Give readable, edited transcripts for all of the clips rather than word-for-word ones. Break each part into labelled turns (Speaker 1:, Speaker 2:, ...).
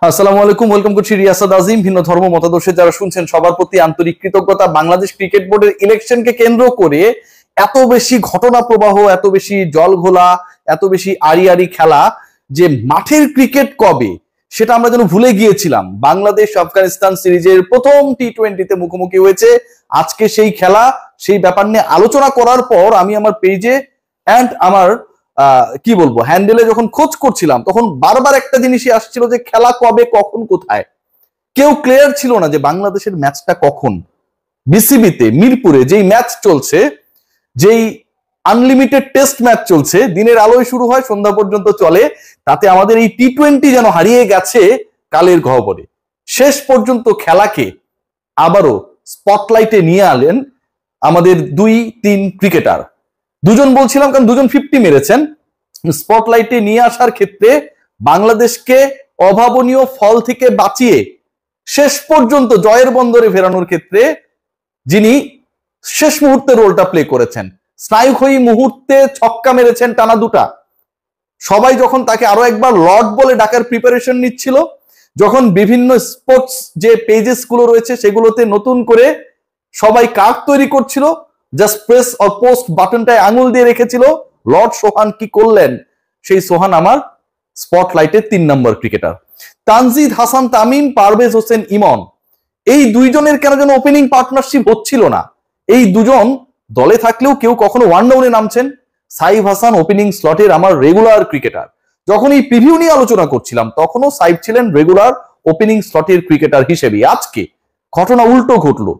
Speaker 1: আসসালামু আলাইকুম, ওয়েলকাম করছি রিয়াসাদ আজিম। ভিন্ন ধর্ম মতাদর্শে যারা শুনছেন সবার প্রতি আন্তরিক কৃতজ্ঞতা। বাংলাদেশ ক্রিকেট বোর্ডের ইলেকশনকে কেন্দ্র করে এত বেশি ঘটনা প্রবাহ, এত বেশি জল ঘোলা, এত বেশি আড়ি আড়ি খেলা, যে মাঠের ক্রিকেট কবে সেটা আমরা যেন ভুলে গিয়েছিলাম। বাংলাদেশ আফগানিস্তান সিরিজের প্রথম টি-20-তে মুখোমুখি হয়েছে। আজকে সেই খেলা, সেই ব্যাপার নিয়ে আলোচনা করার পর আমি আমার পেজে অ্যান্ড আমার কি বলবো হ্যান্ডেলে যখন খোঁজ করছিলাম, তখন বারবার একটা জিনিসই আসছিল যে খেলা কবে, কখন, কোথায়। কেউ ক্লিয়ার ছিল না যে বাংলাদেশের ম্যাচটা কখন। বিসিবিতে মিরপুরে যেই ম্যাচ চলছে, যেই আনলিমিটেড টেস্ট ম্যাচ চলছে, দিনের আলোয় শুরু হয়, সন্ধ্যা পর্যন্ত চলে, তাতে আমাদের এই টি-20 যেন হারিয়ে গেছে কালের গহ্বরে। শেষ পর্যন্ত খেলাকে আবারও স্পটলাইটে নিয়ে আনলেন আমাদের 2-3 ক্রিকেটার। দুজন বলছিলাম কারণ দুজন 50 মেরেছেন। স্পটলাইটে নিয়ে আসার ক্ষেত্রে বাংলাদেশকে অভাবনীয় ফল থেকে বাঁচিয়ে শেষ পর্যন্ত জয়ের বন্দরে ফেরানোর ক্ষেত্রে যিনি শেষ মুহূর্তে রোলটা প্লে করেছেন, স্নায়ুক্ষয়ী মুহূর্তে ছক্কা মেরেছেন টানা দুটা। সবাই যখন তাকে আরো একবার লর্ড বলে ডাকার প্রিপারেশন নিচ্ছিল, যখন বিভিন্ন স্পোর্টস যে পেজেস গুলো রয়েছে সেগুলোতে নতুন করে সবাই কার্ড তৈরি করছিল, জাস্ট প্রেস অর পোস্ট বাটনটায় আঙুল দিয়ে রেখেছিল, লর্ড সোহান কি করলেন? সেই সোহান আমার স্পটলাইটের 3 নম্বর ক্রিকেটার। তানজিদ হাসান তামিম, পারভেজ হোসেন ইমন, এই দুইজনের কেন যেন ওপেনিং পার্টনারশিপ হচ্ছিল না। এই দুজন দলে থাকলেও কেউ কখনো ওয়ান ডাউনে নামছেন। সাইফ হাসান ওপেনিং স্লটের আমার রেগুলার ক্রিকেটার। যখন এই প্রিভিউ নিয়ে আলোচনা করছিলাম তখনও সাইফ ছিলেন রেগুলার ওপেনিং স্লটের ক্রিকেটার হিসেবে। আজকে ঘটনা উল্টো ঘটলো।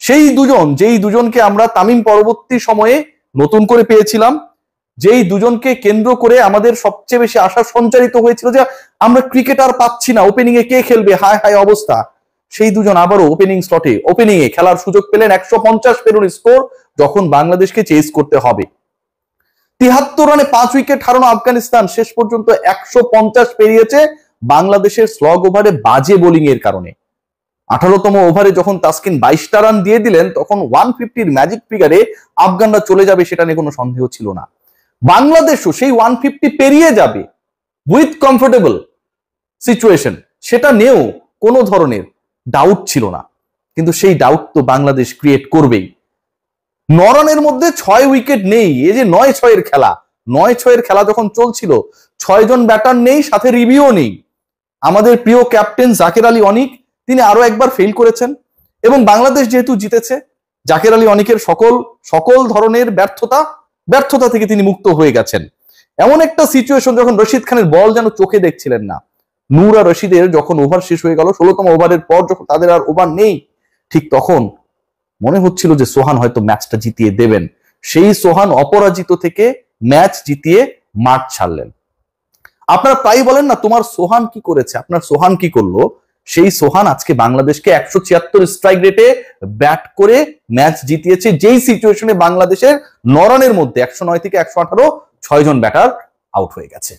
Speaker 1: সেই দুজন, যেই দুজনকে আমরা তামিম পরবর্তী সময়ে নতুন করে পেয়েছিলাম, যেই দুজনকে কেন্দ্র করে আমাদের সবচেয়ে বেশি আশা সঞ্চারিত হয়েছিল যে আমরা ক্রিকেটার পাচ্ছি না, ওপেনিং এ কে খেলবে, হায় হায় অবস্থা, সেই দুজন আবারও ওপেনিং স্লটে ওপেনিং এ খেলার সুযোগ পেলেন। 150 পেরোন স্কোর যখন বাংলাদেশকে চেজ করতে হবে। 73 রানে 5 উইকেট হারানো আফগানিস্তান শেষ পর্যন্ত 150 পেরিয়েছে বাংলাদেশের স্লগ ওভারে বাজে বোলিং এর কারণে। 18তম ওভারে যখন তাসকিন 22টা রান দিয়ে দিলেন, তখন 150-র ম্যাজিক ফিগারে আফগানরা চলে যাবে সেটা নিয়ে কোনো সন্দেহ ছিল না। বাংলাদেশও সেই 150 পেরিয়ে যাবে উইথ কমফোর্টেবল সিচুয়েশন, সেটা নিয়েও কোনো ধরনের ডাউট ছিল না। কিন্তু সেই ডাউট তো বাংলাদেশ ক্রিয়েট করবেই। 9 রানের মধ্যে 6 উইকেট নেই। এই যে 9-6-এর খেলা, 9-6-এর খেলা যখন চলছিল, 6 জন ব্যাটার নেই, সাথে রিভিউ নেই। আমাদের প্রিয় ক্যাপ্টেন জাকের আলী অনিক, তিনি আরো একবার ফেল করেছেন। এবং বাংলাদেশ যেহেতু জিতেছে, জাকের আলী অনিকের সকল ধরনের ব্যর্থতা থেকে তিনি মুক্ত হয়ে গেছেন। এমন একটা সিচুয়েশন যখন রশিদ খানের বল যেন চোখে দেখছিলেন না। নূর আর রশিদের যখন ওভার শেষ হয়ে গেল, 16তম ওভারের পর যখন তাদের আর ওভার নেই, ঠিক তখন মনে হচ্ছিল যে সোহান হয়তো ম্যাচটা জিতিয়ে দেবেন। সেই সোহান অপরাজিত থেকে ম্যাচ জিতিয়ে মাঠ ছাড়লেন। আপনারা প্রায় বলেন না, তোমার সোহান কি করেছে, আপনার সোহান কি করলো? সেই সোহান আজকে বাংলাদেশকে 176 স্ট্রাইক রেটে ব্যাট করে ম্যাচ জিতিয়েছে, যেই সিচুয়েশনে বাংলাদেশের 9 রানের মধ্যে 109 থেকে 118 6 জন ব্যাটার আউট হয়ে গেছে।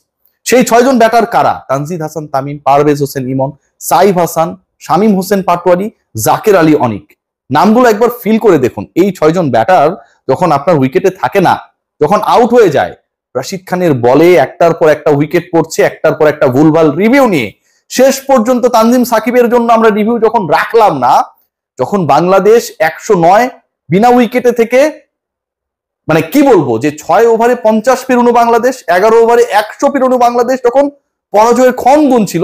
Speaker 1: সেই 6 জন ব্যাটার কারা? তানজিদ হাসান তামিম, পারভেজ হোসেন ইমন, সাইফ হাসান, শামীম হোসেন পাটোয়ারি, জাকের আলী অনিক। নামগুলো একবার ফিল করে দেখুন। এই 6 জন ব্যাটার যখন আপনার উইকেটে থাকে না, যখন আউট হয়ে যায়, রশিদ খানের বলে একটার পর একটা উইকেট পড়ছে, একটার পর একটা ভুলভাল রিভিউ নিয়ে শেষ পর্যন্ত তানজিম সাকিবের জন্য আমরা রিভিউ যখন রাখলাম না, যখন বাংলাদেশ 109 বিনা উইকেটে থেকে, মানে কি বলবো, যে 6 ওভারে 50 পেরোনো বাংলাদেশ, 11 ওভারে 100 পেরোনো বাংলাদেশ যখন পরাজয়ের ক্ষণ গুনছিল,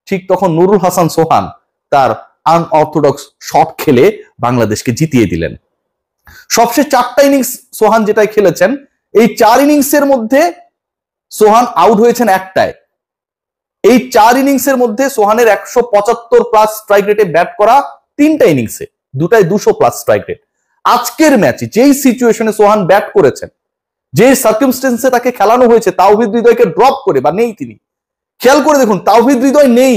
Speaker 1: ঠিক তখন নুরুল হাসান সোহান তার আনঅর্থোডক্স শট খেলে বাংলাদেশকে জিতিয়ে দিলেন। সবশেষ 4টা ইনিংস সোহান যেটাই খেলেছেন, এই 4 ইনিংসের মধ্যে সোহান আউট হয়েছেন একটায়। এই 4 ইনিংসের মধ্যে সোহানের 175 প্লাস স্ট্রাইক রেটে ব্যাট করা 3টা ইনিংসে, দুটায় 200 প্লাস স্ট্রাইক রেট। আজকের ম্যাচে যেই সিচুয়েশনে সোহান ব্যাট করেছেন, যে সার্কিমস্টেন্সে তাকে খেলানো হয়েছে, তাওহিদ হৃদয়কে ড্রপ করে, বা নেই তিনি, খেয়াল করে দেখুন, তাওহিদ হৃদয় নেই,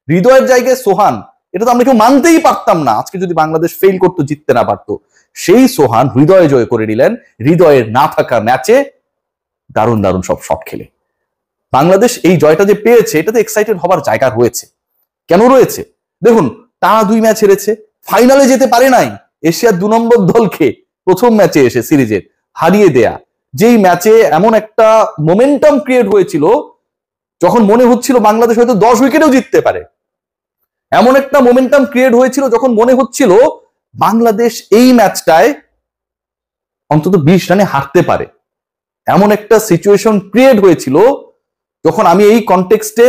Speaker 1: হৃদয়ের জায়গায় সোহান। এটা তো আমরা কেউ মানতেই পারতাম না। আজকে যদি বাংলাদেশ ফেল করতো, জিততে না পারতো, সেই সোহান হৃদয় জয় করে নিলেন হৃদয়ের না থাকা ম্যাচে দারুণ দারুণ সব শট খেলে। বাংলাদেশ এই জয়টা যে পেয়েছে, এটাতে এক্সাইটেড হবার জায়গা রয়েছে। কেন রয়েছে? দেখুন, টানা 2 ম্যাচ হেরেছে, ফাইনালে যেতে পারে নাই, এশিয়ার 2 নম্বর দলকে প্রথম ম্যাচে এসে সিরিজের হারিয়ে দেয়া, যেই ম্যাচে এমন একটা মোমেন্টাম ক্রিয়েট হয়েছিল, যখন মনে হচ্ছিল বাংলাদেশ হয়তো 10 উইকেটেও জিততে পারে, এমন একটা মোমেন্টাম ক্রিয়েট হয়েছিল যখন মনে হচ্ছিল বাংলাদেশ এই ম্যাচটায় অন্তত 20 রানে হারতে পারে, এমন একটা সিচুয়েশন ক্রিয়েট হয়েছিল। যখন আমি এই কনটেক্সটে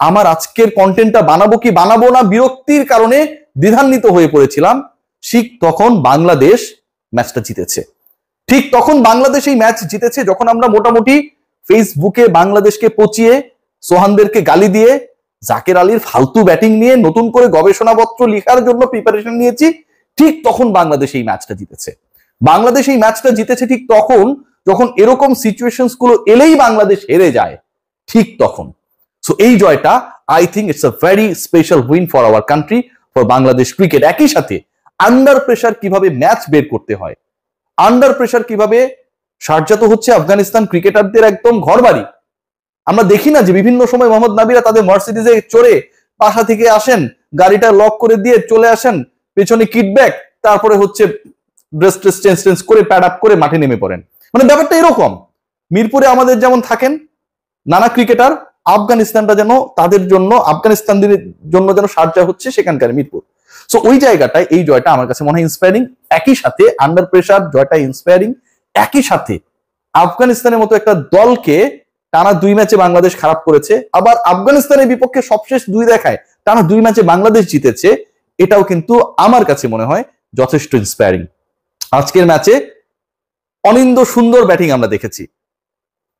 Speaker 1: আমার আজকের কন্টেন্টটা বানাবো কি বানাবো না বিরক্তির কারণে দ্বিধান্বিত হয়ে পড়েছিলাম, ঠিক তখন বাংলাদেশ ম্যাচটা জিতেছে। ঠিক তখন বাংলাদেশ এই ম্যাচ জিতেছে যখন আমরা মোটামুটি ফেসবুকে বাংলাদেশকে পচিয়ে, সোহানদেরকে গালি দিয়ে, জাকের আলীর ফালতু ব্যাটিং নিয়ে নতুন করে গবেষণাপত্র লেখার জন্য প্রিপারেশন নিয়েছি। ঠিক তখন বাংলাদেশ এই ম্যাচটা জিতেছে। বাংলাদেশ এই ম্যাচটা জিতেছে ঠিক তখন যখন এরকম সিচুয়েশনস গুলো এলেই বাংলাদেশ হেরে যায়, ঠিক তখন। সো এই জয়টা I think it's a very special win for our country, for Bangladesh cricket. একই সাথে আন্ডার প্রেসার কিভাবে ম্যাচ বের করতে হয়, আন্ডার প্রেসার কিভাবে শারজা তো হচ্ছে আফগানিস্তান ক্রিকেটারদের একদম ঘরবাড়ি। আমরা দেখি না যে বিভিন্ন সময় মোহাম্মদ নাবিরা তাদের মার্সিডিজে চড়ে বাসা থেকে আসেন, গাড়িটা লক করে দিয়ে চলে আসেন, পেছনে কিটব্যাক, তারপরে হচ্ছে ড্রেস চেঞ্জ করে প্যাড আপ করে মাঠে নেমে পড়েন। মানে ব্যাপারটা এরকম। মিরপুরে আমাদের যেমন থাকেন নানা ক্রিকেটার, আফগানিস্তানটা যেন তাদের জন্য, আফগানিস্তানদের জন্য যেন শারজা হচ্ছে সেখানকার মিরপুর। সো ওই জায়গাটায় এই জয়টা আমার কাছে মনে হয় ইন্সপায়ারিং। একই সাথে আন্ডার প্রেসার জয়টা ইন্সপায়ারিং। একই সাথে আফগানিস্তানের মতো একটা দলকে টানা 2 ম্যাচে বাংলাদেশ খারাপ করেছে, আবার আফগানিস্তানের বিপক্ষে সবশেষ 2 দেখায় টানা 2 ম্যাচে বাংলাদেশ জিতেছে, এটাও কিন্তু আমার কাছে মনে হয় যথেষ্ট ইন্সপায়ারিং। আজকের ম্যাচে অনিন্দ সুন্দর ব্যাটিং আমরা দেখেছি,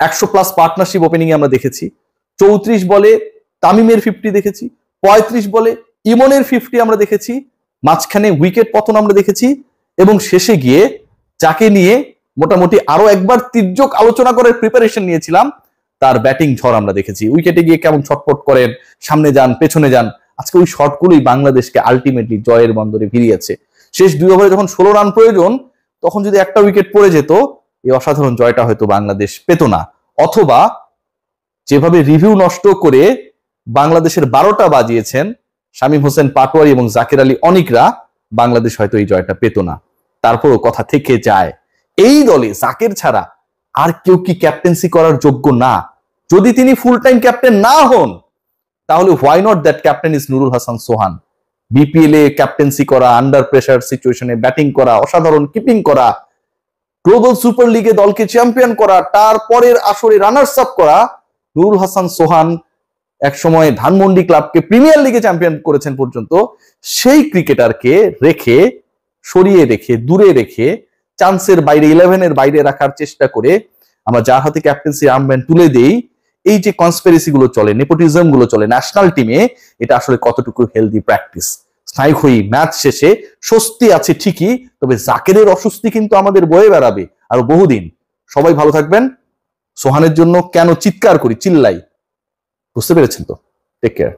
Speaker 1: 100+ পার্টনারশিপ ওপেনিং এ আমরা দেখেছি, 34 বলে তামিমের 50 দেখেছি, 35 বলে ইমনের 50 আমরা দেখেছি, মাঝখানে উইকেট পতন আমরা দেখেছি, এবং শেষে গিয়ে যাকে নিয়ে মোটামুটি আরো একবার তির্যক আলোচনা করার প্রিপারেশন নিয়েছিলাম, তার ব্যাটিং ঝড় আমরা দেখেছি। উইকেটে গিয়ে কেমন ছটফট করেন, সামনে যান পেছনে যান, আজকে ওই শটগুলোই বাংলাদেশকে আলটিমেটলি জয়ের বন্দরে ভিড়িয়েছে। শেষ 2 ওভারে যখন 16 রান প্রয়োজন, তখন যদি একটা উইকেট পড়ে যেত, এই অসাধারণ জয়টা হয়তো বাংলাদেশ পেত না, অথবা যেভাবে রিভিউ নষ্ট করে বাংলাদেশের 12টা বাজিয়েছেন শামীম হোসেন পাটোয়ারি এবং জাকের আলী অনিকরা, বাংলাদেশ হয়তো এই জয়টা পেত না। তারপরও কথা থেকে যায়, এই দলে জাকের ছাড়া আর কেউ কি ক্যাপ্টেন্সি করার যোগ্য না? যদি তিনি ফুল টাইম ক্যাপ্টেন না হন, তাহলে why not that captain is Nurul Hasan Sohan. BPL A captaincy করা, আন্ডার প্রেসার সিচুয়েশনে ব্যাটিং করা, অসাধারণ কিপিং করা, গ্লোবাল সুপার লিগে দলকে চ্যাম্পিয়ন করা, তারপরের আসরে রানার্স আপ করা, নুরুল হাসান সোহান একসময় ধানমন্ডি ক্লাবকে প্রিমিয়ার লিগে চ্যাম্পিয়ন করেছেন পর্যন্ত। সেই ক্রিকেটারকে রেখে, সরিয়ে রেখে, দূরে রেখে, চান্সের বাইরে, 11-এর বাইরে রাখার চেষ্টা করে আমরা যার হাতে ক্যাপ্টেন্সি আর্মব্যান্ড তুলে দেই, এই যে কনস্পিরেসি গুলো চলে, নেপোটিজম গুলো চলে ন্যাশনাল টিমে, এটা আসলে কতটুকু হেলদি প্র্যাকটিস? স্নায়ুক্ষয়ী ম্যাচ শেষে স্বস্তি আছে ঠিকই, তবে জাকেরের অস্বস্তি কিন্তু আমাদের বয়ে বেড়াবে আরো বহুদিন। সবাই ভালো থাকবেন। সোহানের জন্য কেন চিৎকার করি, চিল্লাই, বুঝতে পেরেছেন তো? Take care.